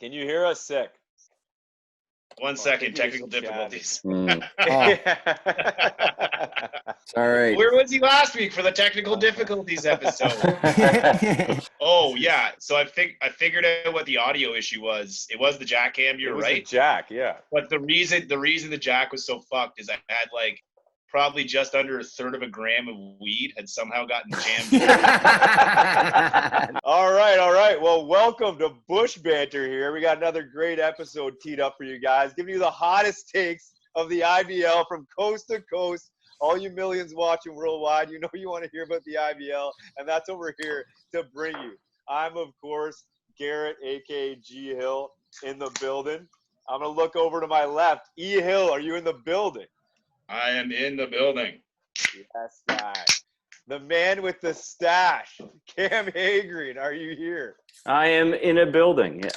Can you hear us, Sick? 1 second, technical difficulties. All right. Where was he last week for the technical difficulties episode? Oh yeah, so I figured out what the audio issue was. It was the jack cam. You're right. It was the jack, yeah. But the reason the jack was so fucked is I had like probably just under a third of a gram of weed had somehow gotten jammed in. All right. Well, welcome to Bushbanter here. We got another great episode teed up for you guys, giving you the hottest takes of the IBL from coast to coast. All you millions watching worldwide, you know you want to hear about the IBL, and that's what we're here to bring you. I'm, of course, Garrett, a.k.a. G. Hill, in the building. I'm going to look over to my left. E. Hill, are you in the building? I am in the building. Yes, guy. The man with the stash, Cam Hagreen, are you here? I am in a building, yeah.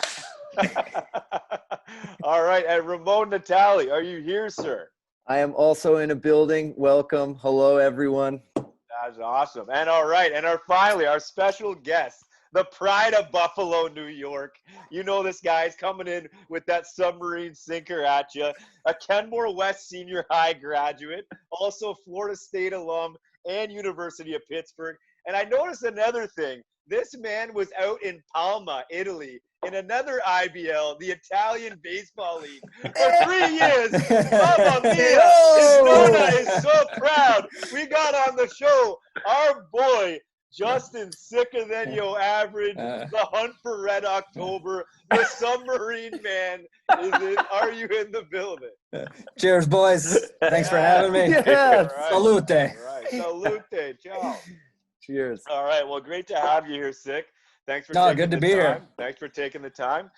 All right, and Ramon Natali, are you here, sir? I am also in a building. Welcome. Hello, everyone. That's awesome. And all right, and finally, our special guest, the pride of Buffalo, New York. You know this guy's coming in with that submarine sinker at you. A Kenmore West Senior High graduate, also Florida State alum and University of Pittsburgh. And I noticed another thing. This man was out in Palma, Italy, in another IBL, the Italian Baseball League, for 3 years. Mamma mia! His nonna is so proud. We got on the show our boy, Justin, sicker than your average, the hunt for Red October, the submarine man. Are you in the building? Cheers, boys. Thanks for having me. Yes. All right. Salute. All right. Salute. Ciao. Cheers. All right. Well, great to have you here, Sick. Thanks for No, taking good to the be time. here. Thanks for taking the time.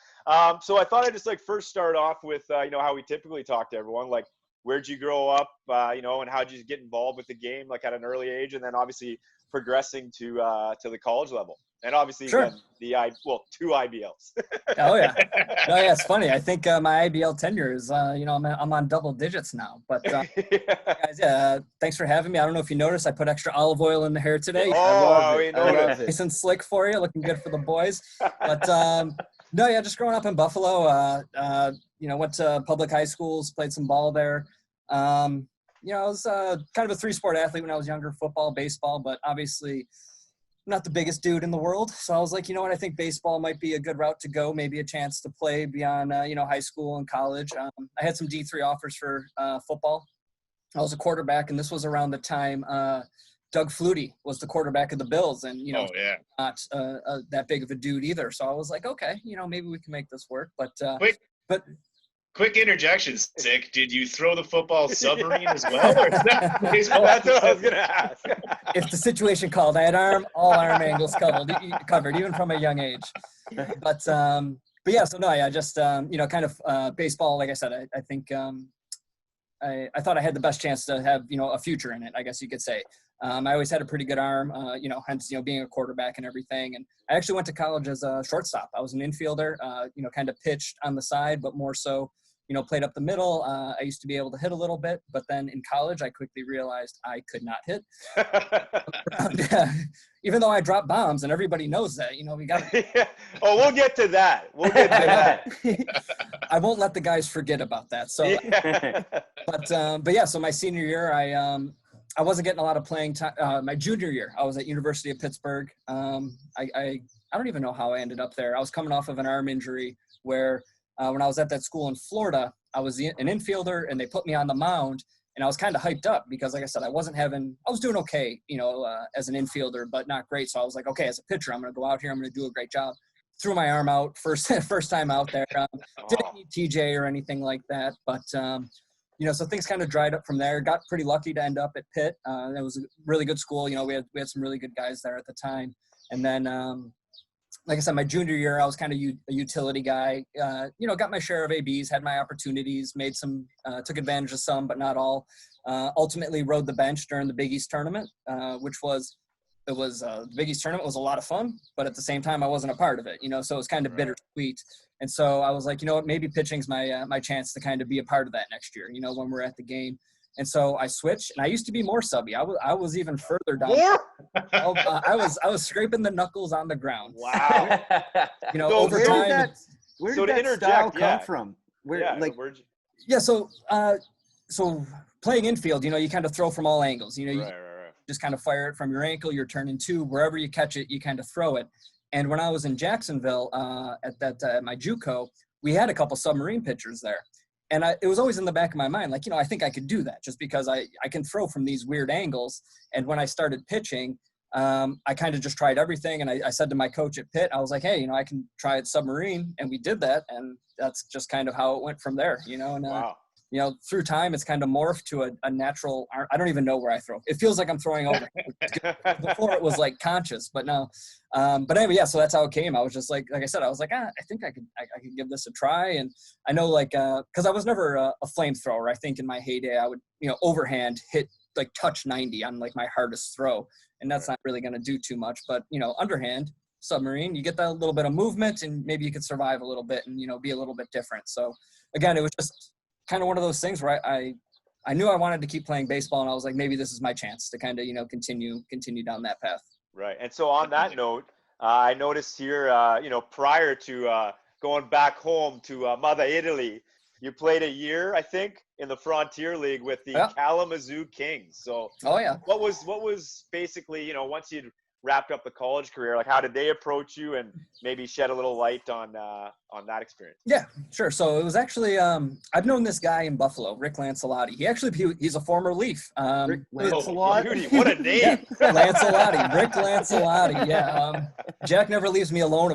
So I thought I'd just first start off with how we typically talk to everyone. Like, where'd you grow up? And how'd you get involved with the game at an early age, and then obviously progressing to the college level, and obviously Sure. then two IBLs. Oh yeah. No, yeah. It's funny. I think my IBL tenure is, I'm on double digits now. But guys, thanks for having me. I don't know if you noticed, I put extra olive oil in the hair today. We noticed. Nice and slick for you, looking good for the boys. But just growing up in Buffalo. Went to public high schools, played some ball there. I was kind of a three-sport athlete when I was younger, football, baseball, but obviously not the biggest dude in the world. So I was like, you know what, I think baseball might be a good route to go, maybe a chance to play beyond, high school and college. I had some D3 offers for football. I was a quarterback, and this was around the time Doug Flutie was the quarterback of the Bills, and, not that big of a dude either. So I was like, okay, maybe we can make this work. Quick interjection, Sick. Did you throw the football submarine as well? Or is that baseball? That's what I was going to ask. If the situation called, I had all arm angles covered, even from a young age. But baseball, like I said, I think I thought I had the best chance to have, a future in it, I guess you could say. I always had a pretty good arm, hence, being a quarterback and everything. And I actually went to college as a shortstop. I was an infielder, kind of pitched on the side, but more so, played up the middle. I used to be able to hit a little bit, but then in college, I quickly realized I could not hit. Even though I dropped bombs, and everybody knows that, we got. Oh, we'll get to that. I won't let the guys forget about that. So, so my senior year, I wasn't getting a lot of playing time. My junior year, I was at University of Pittsburgh. I don't even know how I ended up there. I was coming off of an arm injury where when I was at that school in Florida, I was an infielder, and they put me on the mound, and I was kind of hyped up because, like I said, I was doing okay, as an infielder, but not great. So I was like, okay, as a pitcher, I'm going to go out here. I'm going to do a great job. Threw my arm out first time out there. Didn't need TJ or anything like that, but so things kind of dried up from there. Got pretty lucky to end up at Pitt. It was a really good school. We had some really good guys there at the time. And then, like I said, my junior year, I was kind of a utility guy. Got my share of ABs, had my opportunities, made some, took advantage of some, but not all. Ultimately rode the bench during the Big East tournament, the Big East tournament was a lot of fun, but at the same time, I wasn't a part of it, so it was kind of bittersweet. And so I was like, maybe pitching's my chance to kind of be a part of that next year, when we're at the game. And so I switched, and I used to be more subby. I was even further down. I was scraping the knuckles on the ground. Wow. Over time. Where So did to that interject, style come yeah. from? Where, Yeah, like, where'd you- Yeah, so playing infield, you kind of throw from all angles. You right. just kind of fire it from your ankle, you're turning two, wherever you catch it, you kind of throw it. And when I was in Jacksonville at my JUCO, we had a couple submarine pitchers there. And it was always in the back of my mind, like, I think I could do that just because I can throw from these weird angles. And when I started pitching, I kind of just tried everything. And I said to my coach at Pitt, I was like, hey, I can try it submarine. And we did that. And that's just kind of how it went from there, And, Wow. through time, it's kind of morphed to a natural. I don't even know where I throw. It feels like I'm throwing over. Before it was like conscious, but now. But anyway, yeah. So that's how it came. I was just like I said, I was like, I think I could give this a try. And I know, like, because I was never a flamethrower. I think in my heyday, I would, overhand hit like touch 90 on like my hardest throw, and that's not really going to do too much. But underhand submarine, you get that little bit of movement, and maybe you could survive a little bit, and be a little bit different. So again, it was just kind of one of those things where I knew I wanted to keep playing baseball, and I was like, maybe this is my chance to kind of, continue down that path. Right. And so on that note, I noticed here, prior to going back home to Mother Italy, you played a year, I think, in the Frontier League with the Kalamazoo Kings. So what was basically, once you'd wrapped up the college career, like how did they approach you, and maybe shed a little light on that experience? Yeah, sure. So it was actually I've known this guy in Buffalo, Rick Lancelotti. He's a former Leaf. Rick Lancelotti? Beauty, what a name! Yeah, Lancelotti, Rick Lancelotti. Yeah, Jack never leaves me alone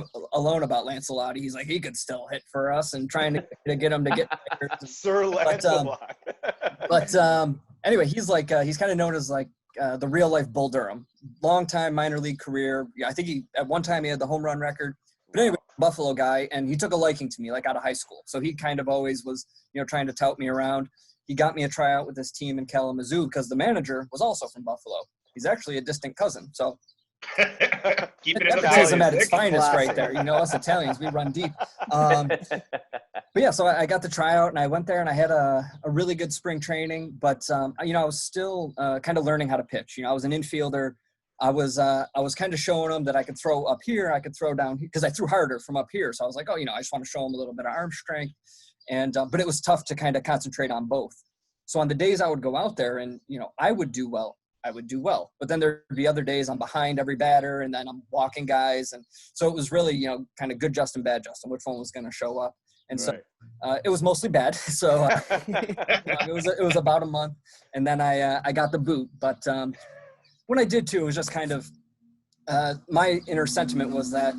about Lancelotti. He's like, he could still hit for us, and trying to get him to get Sir Lancelot. But anyway, he's like he's kind of known as like the real life Bull Durham. Long time minor league career. Yeah, I think at one time he had the home run record. But anyway, Buffalo guy, and he took a liking to me like out of high school. So he kind of always was, trying to tout me around. He got me a tryout with this team in Kalamazoo because the manager was also from Buffalo. He's actually a distant cousin. So Keep it nepotism at its Italian. finest right there. Us Italians, we run deep. But yeah, so I got the tryout, and I went there, and I had a really good spring training. But I was still kind of learning how to pitch. I was an infielder. I was kind of showing them that I could throw up here, I could throw down here, because I threw harder from up here. So I was like, I just want to show them a little bit of arm strength. And but it was tough to kind of concentrate on both. So on the days I would go out there, and I would do well. But then there'd be other days I'm behind every batter, and then I'm walking guys. And so it was really, kind of good Justin, bad Justin, which one was going to show up. And so it was mostly bad. So it was about a month, and then I got the boot. But when I did too, it was just kind of my inner sentiment was that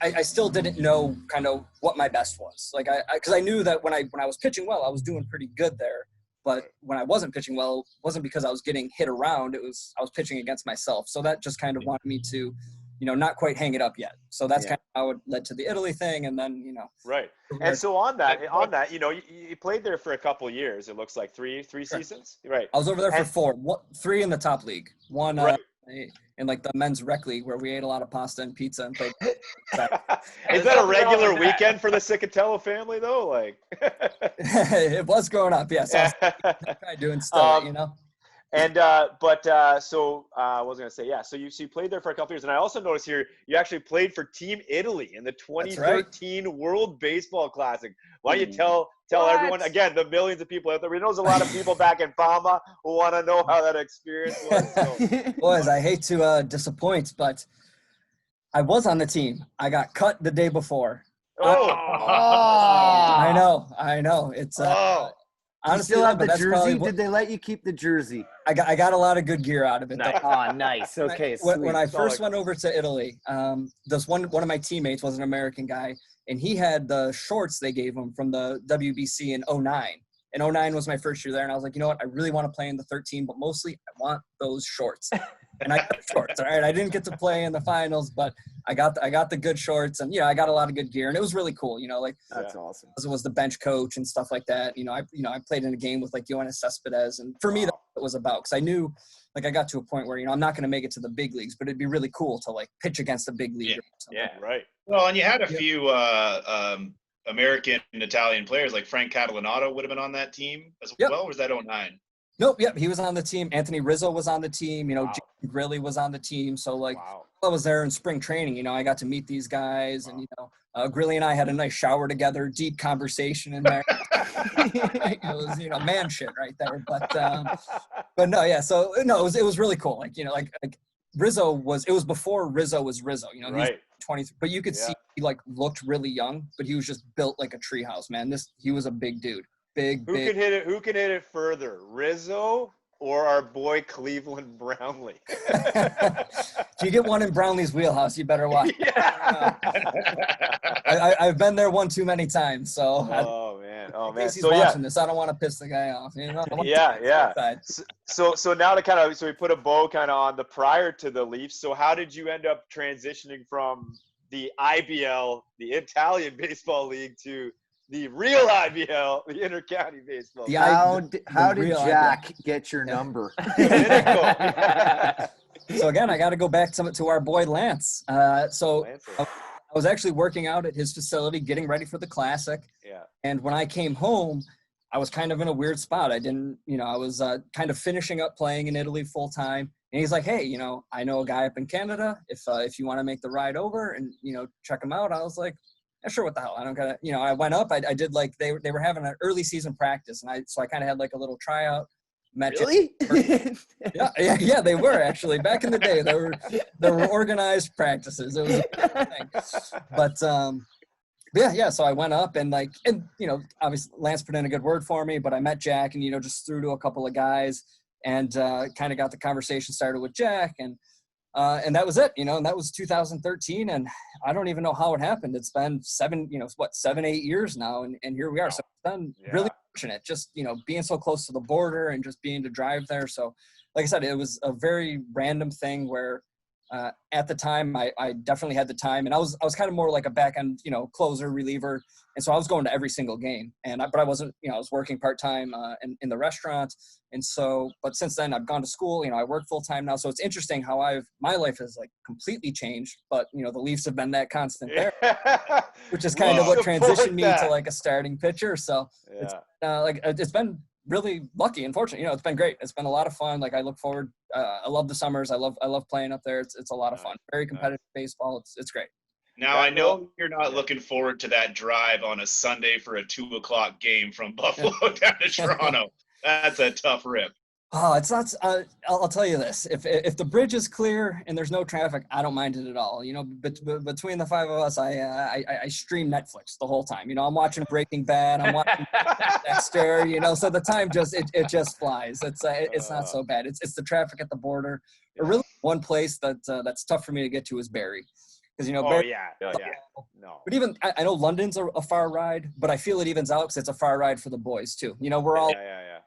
I still didn't know kind of what my best was. Like because I knew that when I was pitching well, I was doing pretty good there. But when I wasn't pitching well, it wasn't because I was getting hit around. I was pitching against myself. So that just kind of wanted me to, not quite hang it up yet. So that's kind of how it led to the Italy thing. And then, Right. And so on that, you played there for a couple of years. It looks like three seasons. Right. I was over there for 4, 3 in the top league. One in like the men's rec league where we ate a lot of pasta and pizza and played. Is that a regular weekend for the Ciccatello family though? Like it was growing up, yes. Yeah, so I was doing stuff, And what was I gonna say? Yeah, so you played there for a couple years, and I also noticed here you actually played for Team Italy in the 2013 World Baseball Classic. Why don't you tell everyone again, the millions of people out there? We know there's a lot of people back in Palma who want to know how that experience was. So. Boys, I hate to disappoint, but I was on the team. I got cut the day before. I know. It's honestly, you still have the jersey? Did they let you keep the jersey? I got a lot of good gear out of it. Nice. Oh, nice. Okay. When I first went over to Italy, this one of my teammates was an American guy, and he had the shorts they gave him from the WBC in 2009. And 2009 was my first year there, and I was like, you know what? I really want to play in the 13, but mostly I want those shorts. And I got the shorts. All right, I didn't get to play in the finals, but I got the good shorts, and I got a lot of good gear, and it was really cool. That's awesome. It was the bench coach and stuff like that. I played in a game with like Yoenis Cespedes, and for me that's what it was about, because I knew I got to a point where I'm not going to make it to the big leagues, but it'd be really cool to like pitch against a big league. Yeah, right. Well, and you had a few American and Italian players, like Frank Catalanato would have been on that team as well. Or was that 2009? Nope. Yep. He was on the team. Anthony Rizzo was on the team. Jim Grilli was on the team. So I was there in spring training. I got to meet these guys, and Grilly and I had a nice shower together, deep conversation in there. It was, man shit right there. But no, yeah. So no, it was really cool. Like, like Rizzo it was before Rizzo was Rizzo, Right. he's 23, but you could see he like looked really young, but he was just built like a treehouse, man. He was a big dude. Big. Who can hit it further, Rizzo or our boy Cleveland Brownlee? If you get one in Brownlee's wheelhouse, you better watch. Yeah. I've been there one too many times, so. Oh man. He's watching this. I don't want to piss the guy off. Yeah. So now so we put a bow kind of on the prior to the Leafs. So how did you end up transitioning from the IBL, the Italian Baseball League, to the real IBL, the Intercounty Baseball League? How did Jack get your number? So again, I got to go back to our boy Lance. I was actually working out at his facility, getting ready for the Classic. Yeah. And when I came home, I was kind of in a weird spot. I didn't, I was kind of finishing up playing in Italy full time. And he's like, hey, I know a guy up in Canada. If you want to make the ride over and, check him out. I was like, yeah, sure, what the hell? I don't gotta, I went up. I did like, they were having an early season practice. And I kind of had like a little tryout. Really? Yeah, they were actually back in the day. There were organized practices. It was a thing. But yeah. So I went up and obviously Lance put in a good word for me. But I met Jack and just threw to a couple of guys and kind of got the conversation started with Jack and that was it. And that was 2013. And I don't even know how it happened. It's been 7, 8 years now, and here we are. So it's been really fortunate, just being so close to the border and just being to drive there. So like I said, it was a very random thing where at the time I definitely had the time, and I was kind of more like a back end closer, reliever, and so I was going to every single game, but I wasn't I was working part-time in the restaurant, and so but since then I've gone to school. I work full-time now, so it's interesting how my life has like completely changed, but the Leafs have been that constant there, which is kind of what transitioned me to like a starting pitcher. So it's it's been really lucky and fortunate. It's been great. It's been a lot of fun. Like I look forward. I love the summers. I love playing up there. It's a lot of fun. Very competitive baseball. It's great. Now I know you're not looking forward to that drive on a Sunday for a 2:00 game from Buffalo down to Toronto. That's a tough rip. Oh, it's not. I'll tell you this: if the bridge is clear and there's no traffic, I don't mind it at all. Between the five of us, I stream Netflix the whole time. I'm watching Breaking Bad, I'm watching Dexter. So the time just flies. It's not so bad. It's the traffic at the border. But really, one place that's tough for me to get to is Barrie, because Barrie, no. But even I know London's a far ride, but I feel it evens out because it's a far ride for the boys too. We're all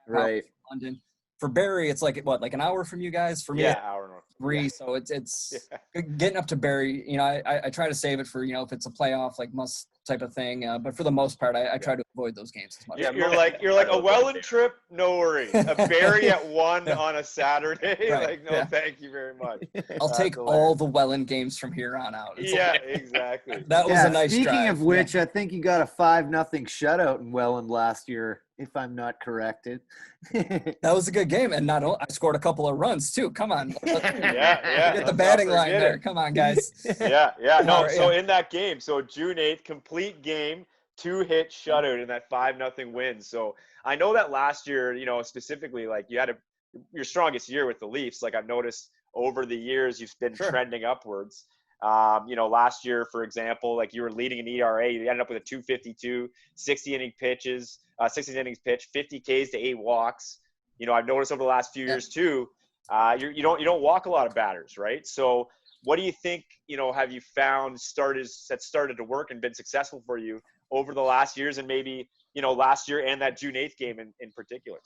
right. London. For Barrie, it's like an hour from you guys. For me, hour and 3. So it's getting up to Barrie. I try to save it for if it's a playoff like must type of thing. But for the most part, I try to avoid those games as much. Yeah, you're like a Welland trip, no worries. A Barrie at 1 on a Saturday, Right. Thank you very much. I'll take all the Welland games from here on out. Exactly. That was a nice Speaking drive. of which, I think you got a 5-0 shutout in Welland last year, if I'm not corrected. That was a good game, and not only I scored a couple of runs too. Come on, get the batting line there. Come on, guys. So in that game, so June 8th, complete game, 2-hit shutout in that 5-0 win. So I know that last year, specifically, like you had your strongest year with the Leafs. Like I've noticed over the years, you've been trending upwards. Last year, for example, like you were leading an ERA, you ended up with a 252, 60 innings pitch, 50 Ks to 8 walks. I've noticed over the last few years too, you don't walk a lot of batters, right? So what do you think, have you found that started to work and been successful for you over the last years, and maybe, last year and that June 8th game in particular?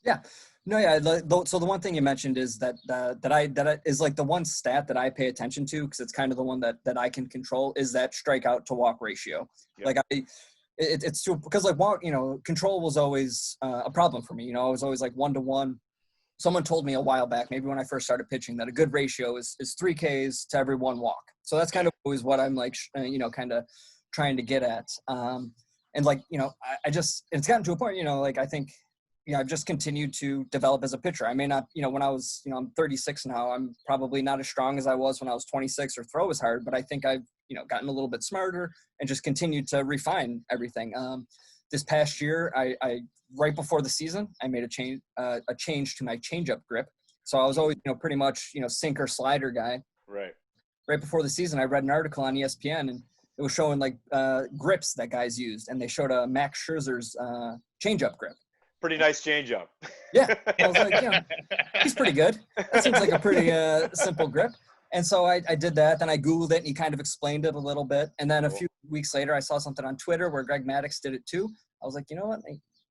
Yeah. No, yeah. So the one thing you mentioned is that is like the one stat that I pay attention to, because it's kind of the one that I can control, is that strikeout to walk ratio. Yep. Like it's true, because like control was always a problem for me. I was always like 1-to-1. Someone told me a while back, maybe when I first started pitching, that a good ratio is 3 Ks to every 1 walk. So that's kind of always what I'm like, kind of trying to get at. And like, it's gotten to a point, like I think, I've just continued to develop as a pitcher. I may not, when I was, I'm 36 now, I'm probably not as strong as I was when I was 26 or throw as hard, but I think I've, gotten a little bit smarter and just continued to refine everything. This past year, I right before the season, I made a change to my changeup grip. So I was always, pretty much, sinker slider guy. Right. Right before the season, I read an article on ESPN, and it was showing like grips that guys used, and they showed a Max Scherzer's changeup grip. Pretty nice changeup. Yeah, I was like, he's pretty good. That seems like a pretty simple grip. And so I did that. Then I Googled it, and he kind of explained it a little bit. And then a few weeks later, I saw something on Twitter where Greg Maddux did it too. I was like, you know what?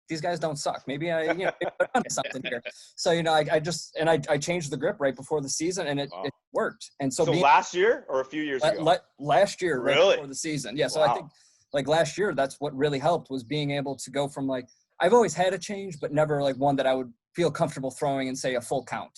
These guys don't suck. Maybe maybe I'm onto something here. So, I changed the grip right before the season, and it worked. And so last year or a few years ago? Last year, right Really? before the season. Yeah. So I think like last year, that's what really helped, was being able to go from like, I've always had a change, but never like one that I would feel comfortable throwing and say a full count.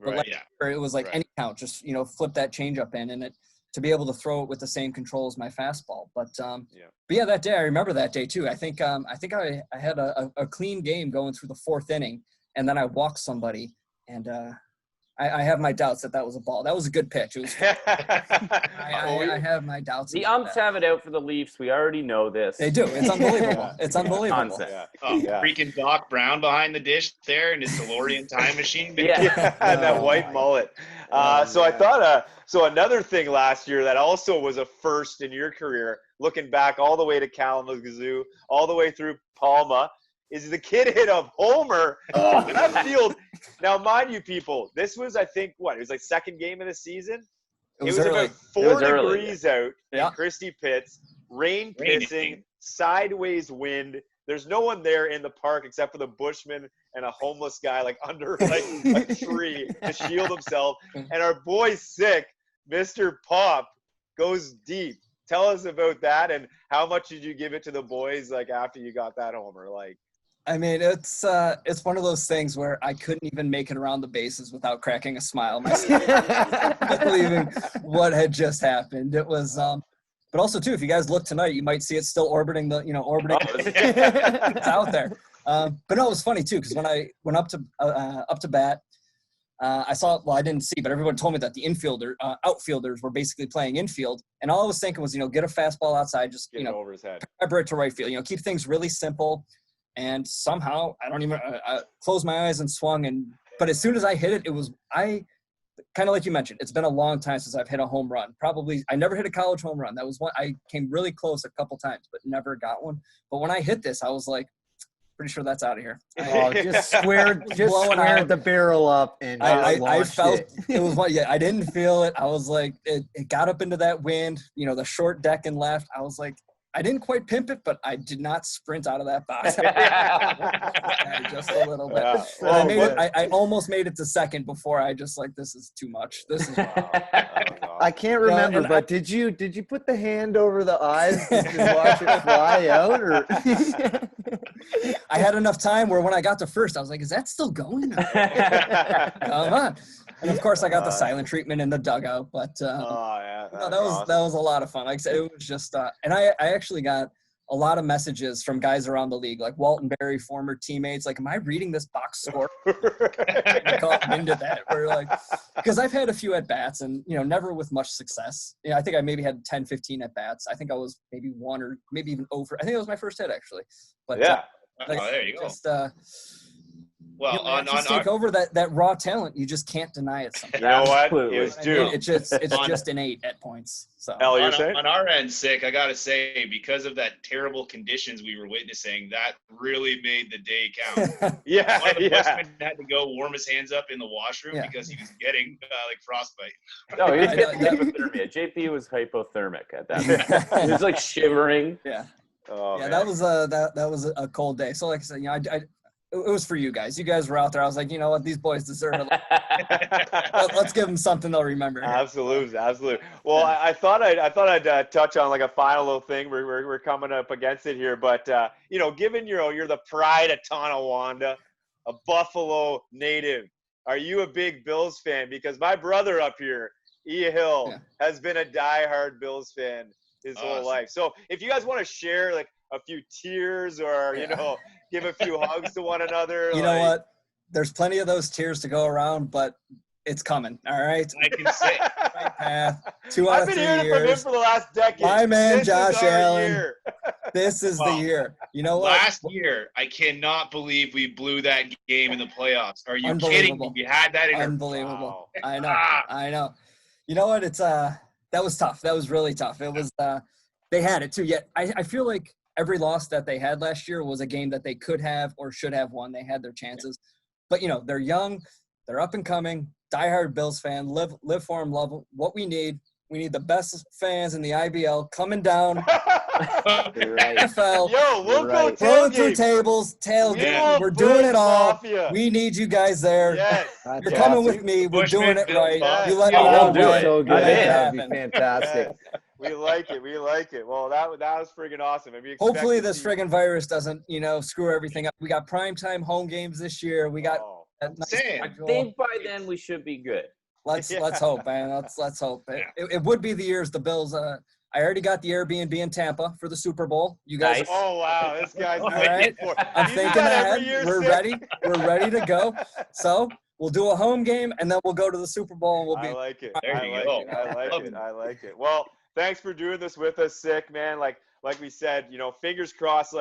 But Right. it was like any count, just flip that change up in, and to be able to throw it with the same control as my fastball. But that day, I remember that day too. I think I had a clean game going through the fourth inning, and then I walked somebody, and I have my doubts that was a ball. That was a good pitch. It was I have my doubts. The umps have it out for the Leafs. We already know this. They do. It's unbelievable. It's unbelievable. Nonsense. Freaking Doc Brown behind the dish there in his DeLorean time machine. Yeah. And that white mullet. So I thought, so another thing last year that also was a first in your career, looking back all the way to Kalamazoo, all the way through Palma, is the kid hit a homer in left field. Now, mind you, people, this was, I think, it was like second game of the season? It was about 4 degrees out in Christie Pitts, rain pissing, sideways wind. There's no one there in the park except for the bushman and a homeless guy like under like a tree to shield himself. And our boy Sick, Mr. Pop, goes deep. Tell us about that, and how much did you give it to the boys like after you got that homer? Like, I mean, it's one of those things where I couldn't even make it around the bases without cracking a smile myself, believing what had just happened. It was, but also too, if you guys look tonight, you might see it still orbiting it's out there. But no, it was funny too, because when I went up to bat, I saw, I didn't see, but everyone told me that the outfielders were basically playing infield, and all I was thinking was, get a fastball outside, just get it over his head, pepper it to right field, keep things really simple. And somehow I don't even I closed my eyes and swung, but as soon as I hit it, I kind of like you mentioned, it's been a long time since I've hit a home run. Probably I never hit a college home run. That was one I came really close a couple times, but never got one. But when I hit this, I was like, pretty sure that's out of here. Just squared the barrel up, and I felt it was one. Yeah, I didn't feel it. I was like, it got up into that wind, the short deck and left. I was like, I didn't quite pimp it, but I did not sprint out of that box. Just a little bit. Yeah. Well, I almost made it to second before I just like, this is too much. This is I can't remember, but did you put the hand over the eyes to watch it fly out? Or I had enough time where when I got to first, I was like, is that still going? Come on. And of course, I got the silent treatment in the dugout, but that was a lot of fun. Like I said, it was just, and I actually got a lot of messages from guys around the league, like Walton Berry, former teammates, like, am I reading this box score? I caught into that. We're like, because I've had a few at bats, and never with much success. I think I maybe had 10, 15 at bats. I think I was maybe one or maybe even over. I think it was my first hit actually. But there you go. Just, well, on take over that raw talent. You just can't deny it. Sometimes. You know what? Absolutely. It was due. It's just innate at points. So on our end, Sick, I gotta say, because of that terrible conditions we were witnessing, that really made the day count. One of the bushmen had to go warm his hands up in the washroom because he was getting like frostbite. No, he was getting hypothermia. JP was hypothermic at that point. He was like shivering. Yeah. Oh, yeah, man. that was a cold day. So like I said, it was for you guys. You guys were out there. I was like, you know what? These boys deserve it. Let's give them something they'll remember. Here. Absolutely. Well, I thought I'd touch on like a final little thing. We're coming up against it here, but given you're the pride of Tonawanda, a Buffalo native, are you a big Bills fan? Because my brother up here, E. Hill, has been a diehard Bills fan his whole life. So if you guys want to share like a few tears or give a few hugs to one another. You know what? There's plenty of those tears to go around, but it's coming. All right. I can say. Right path. 2 out I've of been 3 hearing it from him years. for the last decade. My man, This Josh is our Allen. year. This is the Wow. year. You know what? Last year, I cannot believe we blew that game in the playoffs. Are you kidding me? Unbelievable. We had that in our Unbelievable. Wow. I know. I know. You know what? It's that was tough. That was really tough. It was they had it too. Yet I feel like every loss that they had last year was a game that they could have or should have won. They had their chances. But they're young, they're up and coming, diehard Bills fan, live for them, love them. What we need the best fans in the IBL coming down. You're right. NFL. Yo, we'll go right. Throwing through tailgate. tables, tailgate. Yeah. We're doing it all. Mafia. We need you guys there. Yes. That's You're coming awesome. with me. We're doing it Bushman, right. Bill, You let me yeah, know we'll do when. it. So We'll good. make it That would be happen. fantastic. Yes. We like it. We like it. Well, that was friggin' awesome. And we expect Hopefully to this see- friggin' virus doesn't, screw everything up. We got primetime home games this year. We got Oh. that nice saying. I schedule. think by then we should be good. Let's hope, man. Let's hope. Yeah. It would be the years the Bills. I already got the Airbnb in Tampa for the Super Bowl. You guys, Nice. Oh wow, this guy's All right. for. I'm You do thinking that ahead. every year, We're Sid? ready. We're ready to go. So we'll do a home game and then we'll go to the Super Bowl and we'll I be. like it. There I you like go. it. I like Love it. it. I like it. Well, thanks for doing this with us, Sick man. Like we said, fingers crossed.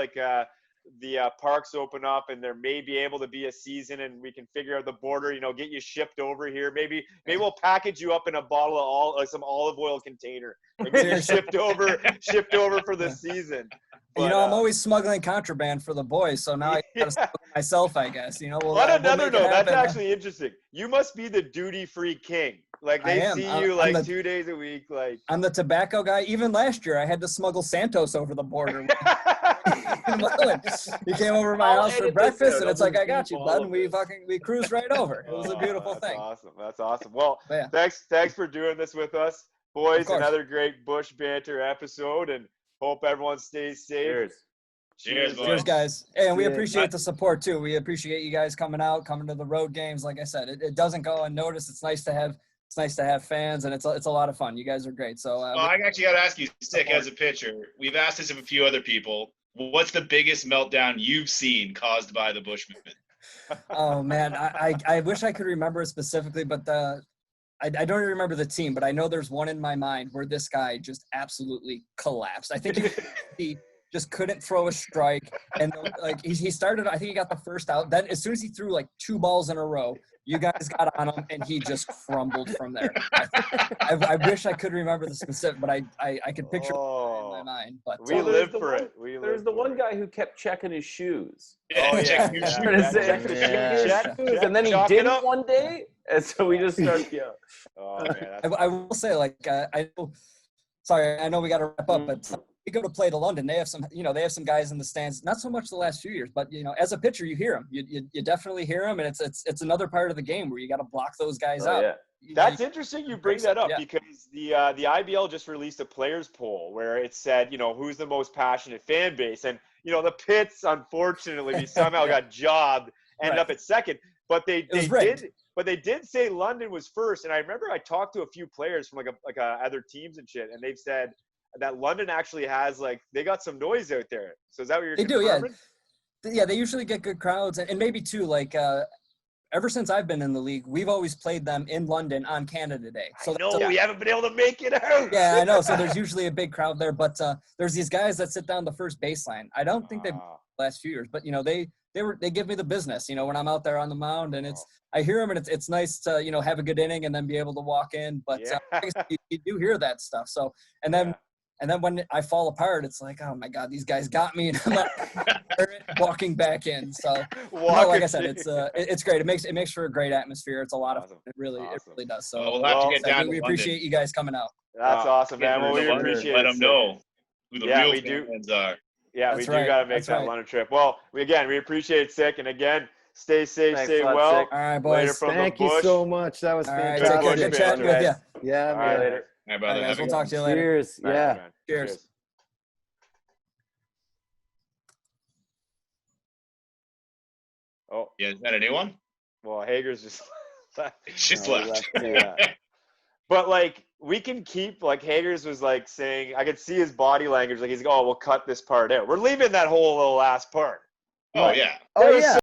The parks open up and there may be able to be a season and we can figure out the border. Get you shipped over here. Maybe we'll package you up in a bottle of some olive oil container and get you shipped over for the season. But, I'm always smuggling contraband for the boys, so now I got to smuggle myself, I guess. We'll on another make it note, that's happen. actually interesting. You must be the duty-free king. Like I they am. see I'm you like the- 2 days a week. Like I'm the tobacco guy. Even last year, I had to smuggle Santos over the border. He came over to my I'll house for edit this breakfast, out. and it's I'll like, I just got you, beep bud. all And of we cruised right over. It was a Oh, beautiful that's thing. Awesome. That's awesome. Well, Yeah. thanks for doing this with us, boys. course. Another great Bush banter episode, and hope everyone stays safe. Cheers. Cheers, boys. Cheers, guys. And we Yeah. appreciate the support too. We appreciate you guys coming to the road games. Like I said, it doesn't go unnoticed. It's nice to have fans, and it's a lot of fun. You guys are great. So Well, I actually got to ask you, Sick, as a pitcher, we've asked this of a few other people. What's the biggest meltdown you've seen caused by the Bushman? oh man, I wish I could remember it specifically, but I don't even remember the team, but I know there's one in my mind where this guy just absolutely collapsed. I think he just couldn't throw a strike, and he started. I think he got the first out. Then as soon as he threw 2 balls in a row, you guys got on him, and he just crumbled from there. I wish I could remember the specific, but I could picture it in my mind. But We Well, live there's the for one- it. We There's live the for one it. guy who kept checking his shoes. Oh, yeah. Check your Yeah. shoes. Trying to say, Check the Yeah. check shoes. shoes, and then he Chalk it didn't up. one day, and so we just started. Yeah. Oh man, that's I will say, I know. Sorry, I know we got to wrap up, but we go to play to London. They have some guys in the stands. Not so much the last few years, but as a pitcher, you hear them. You definitely hear them, and it's another part of the game where you got to block those guys Oh, out. yeah. That's interesting you bring that up Yeah. because the IBL just released a players poll where it said, who's the most passionate fan base. And, the Pits, unfortunately, we somehow got jobbed, ended Right. up at second. But they was rigged. did say London was first. And I remember I talked to a few players from other teams and shit, and they've said that London actually has they got some noise out there. So is that what you're They do, yeah. confirming? Yeah, they usually get good crowds, and maybe too, ever since I've been in the league, we've always played them in London on Canada Day. So No, we haven't been able to make it out. yeah, I know. So there's usually a big crowd there, but there's these guys that sit down the first baseline. I don't think they've Ah. the last few years, but they give me the business. When I'm out there on the mound, and I hear them, and it's nice to have a good inning and then be able to walk in. But Yeah. like I said, you do hear that stuff. So and then. Yeah. And then when I fall apart, it's like, oh my God, these guys got me, and I'm walking back in. So, like I said, it's great. It makes for a great atmosphere. It's a lot of fun. It really does. So, Well, we'll have to get down we to appreciate London. you guys coming out. That's awesome, get man. Well, rid we of the appreciate Let it. them know who the Yeah, real we do. fans are. Yeah, That's we do right. got to make That's that right. London trip. Well, we appreciate it, Sick. And again, stay safe, Thanks stay a lot, well. Sick. All right, Later boys. from Thank the you bush. so much. That was All right, fantastic. take care. Good chatting with you. Yeah, All man. right, Later. All right, brother. All right, Have guys, a we'll good talk one. to you later. Cheers. All right, Yeah. man. Cheers. Oh, Yeah, is that a new one? well, Hager's just. It's just No, we left. left, yeah. But we can keep Hager's was saying I could see his body language. He's we'll cut this part out. We're leaving that whole little last part. Oh, yeah. Oh, There was yeah.